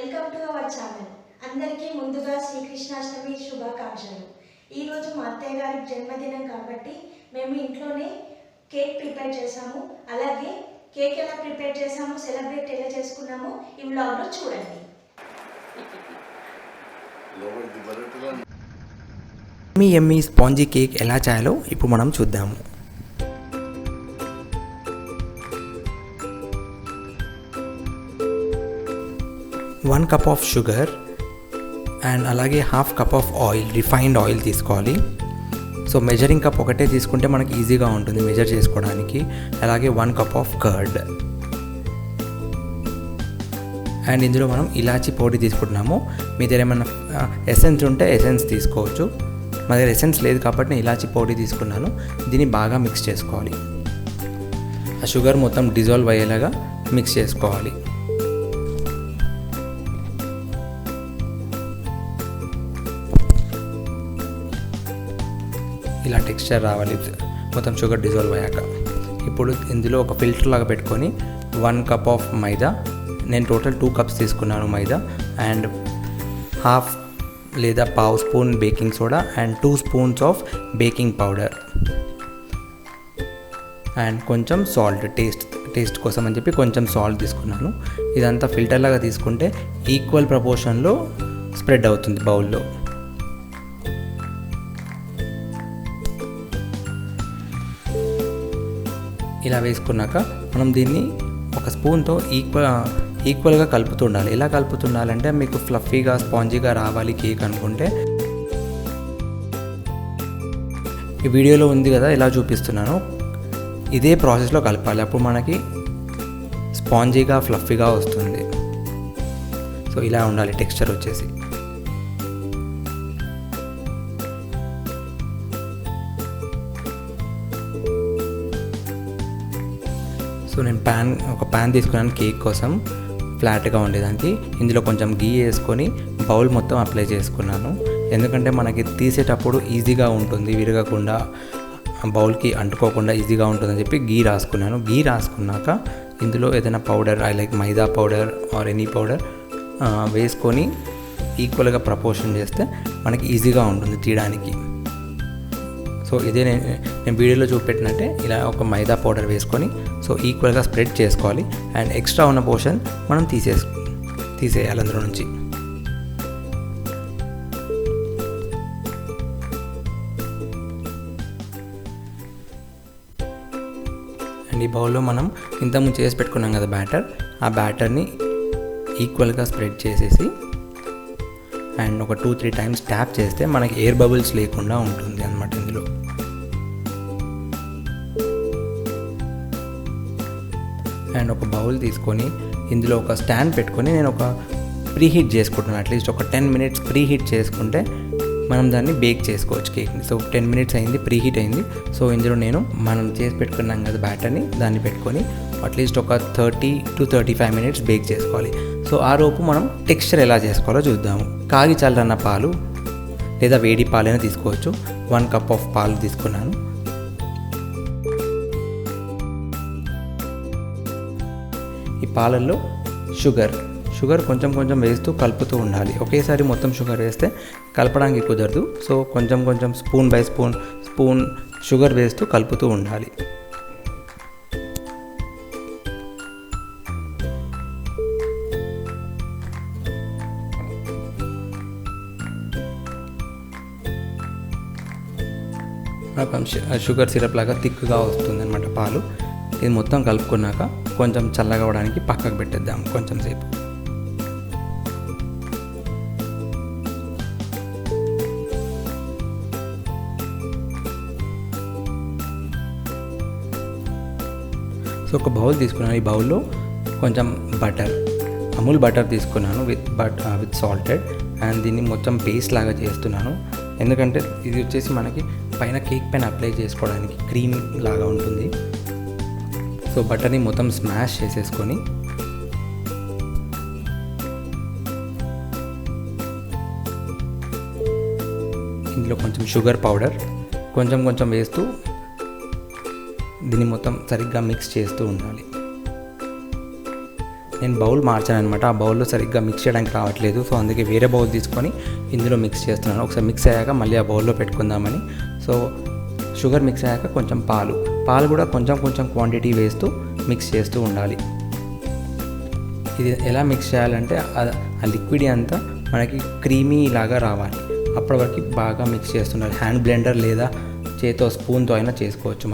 Welcome to our channel. అందరికీ ముందుగా శ్రీకృష్ణాష్టమి శుభాకాంక్షలు. ఈరోజు మా అత్తయ్య గారి జన్మదినం కాబట్టి మేము ఇంట్లోనే కేక్ ప్రిపేర్ చేసాము. అలాగే కేక్ ఎలా ప్రిపేర్ చేసాము, సెలబ్రేట్ ఎలా చేసుకున్నాము ఈ వ్లాగ్లో చూడండి. ఎమ్మీ స్పాంజీ కేక్ ఎలా చేయాలో ఇప్పుడు మనం చూద్దాము. 1 కప్ ఆఫ్ షుగర్ అండ్ అలాగే half cup of oil, refined oil తీసుకోవాలి. సో మెజరింగ్ కప్ ఒకటే తీసుకుంటే మనకి ఈజీగా ఉంటుంది మెజర్ చేసుకోవడానికి. అలాగే 1 కప్ ఆఫ్ కర్డ్ అండ్ ఇందులో మనం ఇలాచీ పౌడర్ తీసుకుంటున్నాము. మీ దగ్గర ఏమైనా ఎసెన్స్ ఉంటే ఎసెన్స్ తీసుకోవచ్చు. మా దగ్గర ఎసెన్స్ లేదు కాబట్టి నేను ఇలాచీ పౌడర్ తీసుకున్నాను. దీన్ని బాగా మిక్స్ చేసుకోవాలి. ఆ షుగర్ మొత్తం డిజాల్వ్ అయ్యేలాగా మిక్స్ చేసుకోవాలి. ఇలా టెక్స్చర్ రావాలి మొత్తం షుగర్ డిజాల్వ్ అయ్యాక. ఇప్పుడు ఇందులో ఒక ఫిల్టర్ లాగా పెట్టుకొని 1 కప్ ఆఫ్ మైదా, నేను టోటల్ 2 కప్స్ తీసుకున్నాను మైదా, అండ్ హాఫ్ లేదా పావు spoon baking soda and 2 spoons of baking powder and కొంచెం సాల్ట్, టేస్ట్ కోసం అని చెప్పి కొంచెం సాల్ట్ తీసుకున్నాను. ఇదంతా ఫిల్టర్ లాగా తీసుకుంటే ఈక్వల్ ప్రపోర్షన్లో స్ప్రెడ్ అవుతుంది బౌల్లో. ఇలా వేసుకున్నాక మనం దీన్ని ఒక స్పూన్తో ఈక్వల్గా కలుపుతుండాలి. ఎలా కలుపుతుండాలంటే మీకు ఫ్లఫీగా స్పాంజీగా రావాలి కేక్ అనుకుంటే ఈ వీడియోలో ఉంది కదా ఎలా చూపిస్తున్నాను ఇదే ప్రాసెస్లో కలపాలి. అప్పుడు మనకి స్పాంజీగా ఫ్లఫీగా వస్తుంది. సో ఇలా ఉండాలి టెక్స్చర్ వచ్చేసి. సో నేను ఒక ప్యాన్ తీసుకున్నాను కేక్ కోసం ఫ్లాట్గా ఉండేదానికి. ఇందులో కొంచెం గీ వేసుకొని బౌల్ మొత్తం అప్లై చేసుకున్నాను. ఎందుకంటే మనకి తీసేటప్పుడు ఈజీగా ఉంటుంది, విరగకుండా బౌల్కి అంటుకోకుండా ఈజీగా ఉంటుందని చెప్పి గీ రాసుకున్నాను. గీ రాసుకున్నాక ఇందులో ఏదైనా powder, I like maida powder or any powder వేసుకొని ఈక్వల్గా ప్రపోర్షన్ చేస్తే మనకి ఈజీగా ఉంటుంది తీయడానికి. సో ఇదే నేను వీడియోలో చూపెట్టినట్టే ఇలా ఒక మైదా పౌడర్ వేసుకొని సో ఈక్వల్గా స్ప్రెడ్ చేసుకోవాలి. అండ్ ఎక్స్ట్రా ఉన్న పోర్షన్ మనం తీసేయాలి అందులో నుంచి. అండ్ ఈ బౌల్లో మనం ఇంతకుముందు చేసి పెట్టుకున్నాం కదా బ్యాటర్, ఆ బ్యాటర్ని ఈక్వల్గా స్ప్రెడ్ చేసేసి అండ్ ఒక 2-3 టైమ్స్ ట్యాప్ చేస్తే మనకి ఎయిర్ బబుల్స్ లేకుండా ఉంటుంది అన్నమాట ఇందులో. అండ్ ఒక బౌల్ తీసుకొని ఇందులో ఒక స్టాండ్ పెట్టుకొని నేను ఒక ప్రీహీట్ చేసుకుంటున్నాను. అట్లీస్ట్ ఒక 10 మినిట్స్ ప్రీహీట్ చేసుకుంటే మనం దాన్ని బేక్ చేసుకోవచ్చు కేక్ని. సో 10 మినిట్స్ అయింది, ప్రీహీట్ అయింది. సో ఇందులో మనం చేసి పెట్టుకున్నాం కదా బ్యాటర్ని, దాన్ని పెట్టుకొని అట్లీస్ట్ ఒక 30-35 మినిట్స్ బేక్ చేసుకోవాలి. సో ఆ లోపు మనం టెక్స్చర్ ఎలా చేసుకోవాలో చూద్దాము. కాగి చల్లన్న పాలు లేదా వేడి పాలైనా తీసుకోవచ్చు. 1 కప్ ఆఫ్ పాలు తీసుకున్నాను. ఈ పాలల్లో షుగర్ కొంచెం వేస్తూ కలుపుతూ ఉండాలి. ఒకేసారి మొత్తం షుగర్ వేస్తే కలపడానికి కుదరదు. సో కొంచెం స్పూన్ బై స్పూన్ షుగర్ వేస్తూ కలుపుతూ ఉండాలి. షుగర్ సిరప్ లాగా థిక్గా వస్తుంది అన్నమాట పాలు. ఇది మొత్తం కలుపుకున్నాక కొంచెం చల్లగా అవ్వడానికి పక్కకు పెట్టేద్దాం కొంచెం సేపు. సో ఒక బౌల్ తీసుకున్నాను. ఈ బౌల్లో కొంచెం అమూల్ బటర్ తీసుకున్నాను విత్ సాల్టెడ్. అండ్ దీన్ని మొత్తం పేస్ట్ లాగా చేస్తున్నాను. ఎందుకంటే ఇది వచ్చేసి మనకి పైన కేక్ పైన అప్లై చేసుకోవడానికి క్రీమ్ లాగా ఉంటుంది. సో బటర్ని మొత్తం స్మాష్ చేసేసుకొని ఇందులో కొంచెం షుగర్ పౌడర్ కొంచెం వేస్తూ దీన్ని మొత్తం సరిగ్గా మిక్స్ చేస్తూ ఉండాలి. నేను బౌల్ మార్చాను అనమాట. ఆ బౌల్లో సరిగ్గా మిక్స్ చేయడానికి రావట్లేదు. సో అందుకే వేరే బౌల్ తీసుకొని ఇందులో మిక్స్ చేస్తున్నాను. ఒకసారి మిక్స్ అయ్యాక మళ్ళీ ఆ బౌల్లో పెట్టుకుందామని. సో షుగర్ మిక్స్ అయ్యాక కొంచెం పాలు కూడా కొంచెం క్వాంటిటీ వేస్తూ మిక్స్ చేస్తూ ఉండాలి. ఇది ఎలా మిక్స్ చేయాలంటే ఆ లిక్విడ్ అంతా మనకి క్రీమీ లాగా రావాలి. అప్పటి వరకు బాగా మిక్స్ చేస్తున్నారు. హ్యాండ్ బ్లెండర్ లేదా చేతితో స్పూన్తో అయినా చేసుకోవచ్చు.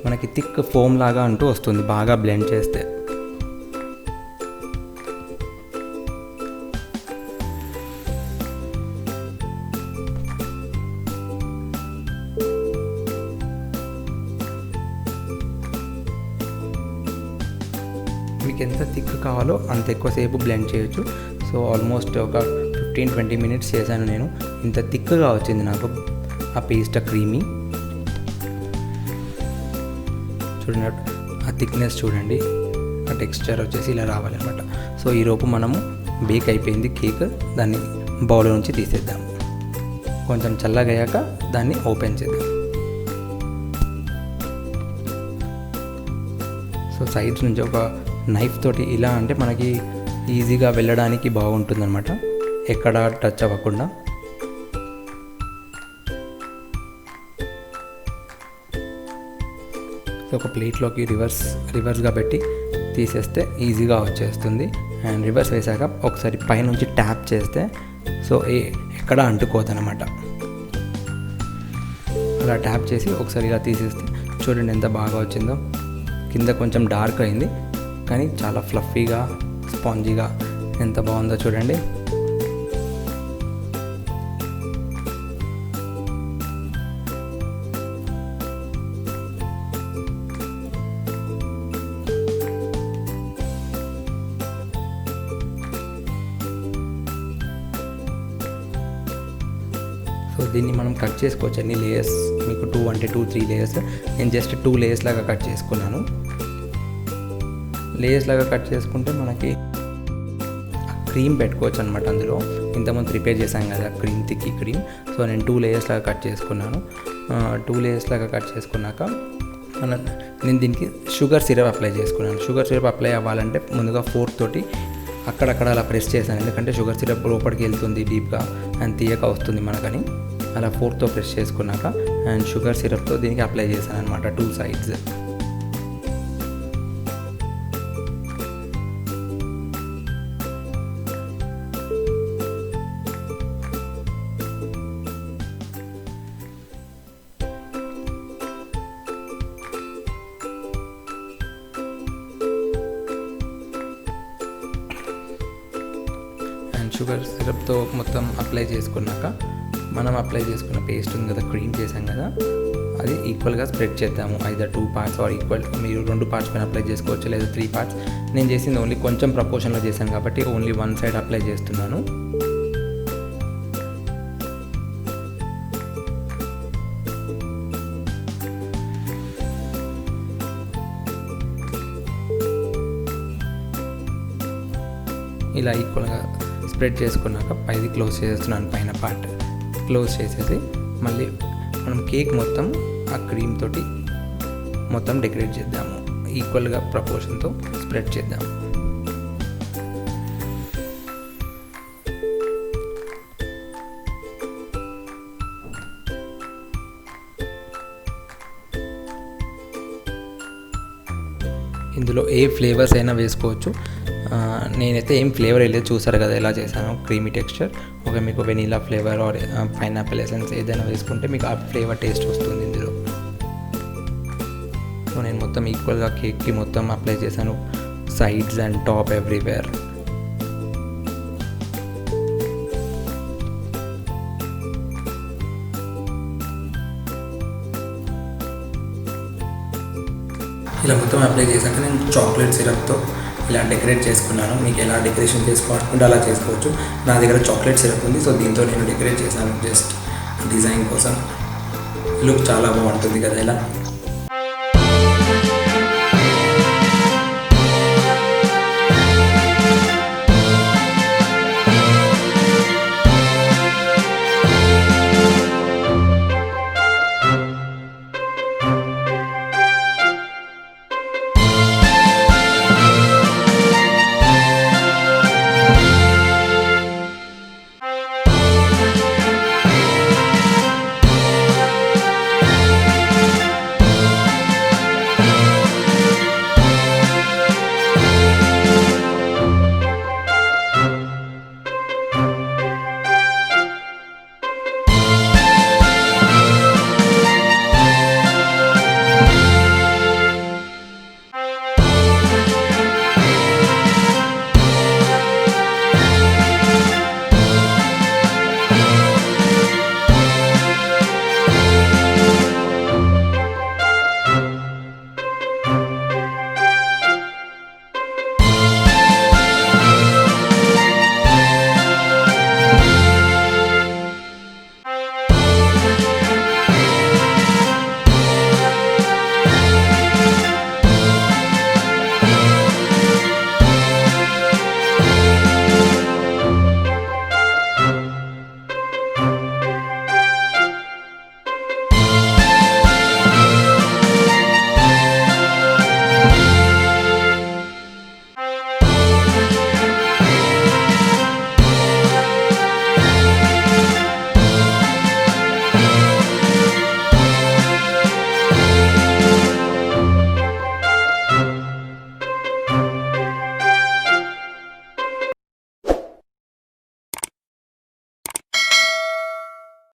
మనకి థిక్ ఫోమ్ లాగా అంటూ వస్తుంది బాగా బ్లెండ్ చేస్తే. మీకు ఎంత థిక్ కావాలో అంత ఎక్కువసేపు బ్లెండ్ చేయొచ్చు. సో ఆల్మోస్ట్ ఒక 15-20 మినిట్స్ చేశాను నేను. ఇంత థిక్గా వచ్చింది నాకు ఆ పేస్ట్, క్రీమీ. చూడండి ఆ థిక్నెస్ చూడండి, ఆ టెక్స్చర్ వచ్చేసి ఇలా రావాలన్నమాట. సో ఈలోపు మనము బేక్ అయిపోయింది కేక్. దాన్ని బౌల్ నుంచి తీసేద్దాం. కొంచెం చల్లగా అయ్యాక దాన్ని ఓపెన్ చేద్దాం. సో సైడ్స్ నుంచి ఒక నైఫ్ తోటి ఇలా అంటే మనకి ఈజీగా వెళ్ళడానికి బాగుంటుందన్నమాట, ఎక్కడ టచ్ అవ్వకుండా. ఒక ప్లేట్లోకి రివర్స్గా పెట్టి తీసేస్తే ఈజీగా వచ్చేస్తుంది. అండ్ రివర్స్ వేసాక ఒకసారి పైనుంచి ట్యాప్ చేస్తే సో ఎక్కడ అంటుకోదన్నమాట. అలా ట్యాప్ చేసి ఒకసారి ఇలా తీసేస్తే చూడండి ఎంత బాగా వచ్చిందో. కింద కొంచెం డార్క్ అయింది కానీ చాలా ఫ్లఫీగా, స్పాంజీగా ఎంత బాగుందో చూడండి. సో దీన్ని మనం కట్ చేసుకోవచ్చు అన్ని లేయర్స్. మీకు 2 అంటే 2-3 లేయర్స్. నేను జస్ట్ 2 లేయర్స్ లాగా కట్ చేసుకున్నాను. లేయర్స్ లాగా కట్ చేసుకుంటే మనకి క్రీమ్ పెట్టుకోవచ్చు అనమాట. అందులో ఇంతకుముందు ప్రిపేర్ చేశాం కదా క్రీమ్, థిక్కీ క్రీమ్. సో నేను 2 లేయర్స్ లాగా కట్ చేసుకున్నాను. 2 లేయర్స్ లాగా కట్ చేసుకున్నాక నేను దీనికి షుగర్ సిరప్ అప్లై చేసుకున్నాను. షుగర్ సిరప్ అప్లై అవ్వాలంటే ముందుగా ఫోర్క్ తోటి అక్కడక్కడ అలా ప్రెస్ చేశాను, ఎందుకంటే షుగర్ సిరప్ లోపలికి వెళ్తుంది డీప్గా అండ్ తీయక వస్తుంది మనకని. అలా ఫోర్క్తో ప్రెస్ చేసుకున్నాక అండ్ షుగర్ సిరప్తో దీనికి అప్లై చేశాను అనమాట 2 సైడ్స్. షుగర్ సిరప్తో మొత్తం అప్లై చేసుకున్నాక మనం అప్లై చేసుకున్న పేస్ట్ ఉంది కదా, క్రీమ్ చేసాం కదా, అది ఈక్వల్గా స్ప్రెడ్ చేద్దాము. Either 2 parts are equal. మీరు 2 పార్ట్స్ పైన అప్లై చేసుకోవచ్చు, లేదా 3 పార్ట్స్. నేను చేసింది ఓన్లీ కొంచెం ప్రపోర్షన్లో చేశాను కాబట్టి ఓన్లీ 1 సైడ్ అప్లై చేస్తున్నాను. ఇలా ఈక్వల్గా స్ప్రెడ్ చేసుకున్నాక పైది క్లోజ్ చేస్తున్నాను. పైన పార్ట్ క్లోజ్ చేసేసి మళ్ళీ మనం కేక్ మొత్తం ఆ క్రీమ్ తోటి మొత్తం డెకరేట్ చేద్దాము. ఈక్వల్గా ప్రపోర్షన్తో స్ప్రెడ్ చేద్దాం. ఇందులో ఏ ఫ్లేవర్స్ అయినా వేసుకోవచ్చు. నేనైతే ఏం ఫ్లేవర్ వెళ్ళేది చూసారు కదా ఎలా చేశాను, క్రీమీ టెక్స్చర్. ఒక మీకు vanilla flavour or pineapple essence ఏదైనా వేసుకుంటే మీకు ఆ ఫ్లేవర్ టేస్ట్ వస్తుంది ఇందులో. సో నేను మొత్తం ఈక్వల్గా కేక్కి మొత్తం అప్లై చేశాను, సైడ్స్ అండ్ టాప్ ఎవ్రీవేర్. ఇలా మొత్తం అప్లై చేశాక నేను చాక్లెట్ సిరప్తో ఇలా డెకరేట్ చేసుకున్నాను. మీకు ఎలా డెకరేషన్ చేసుకోవాలనుకుంటే అలా చేసుకోవచ్చు. నా దగ్గర చాక్లెట్ సిరప్ ఉంది, సో దీంతో నేను డెకరేట్ చేశాను జస్ట్ డిజైన్ కోసం. లుక్ చాలా బాగుంటుంది కదా ఇలా.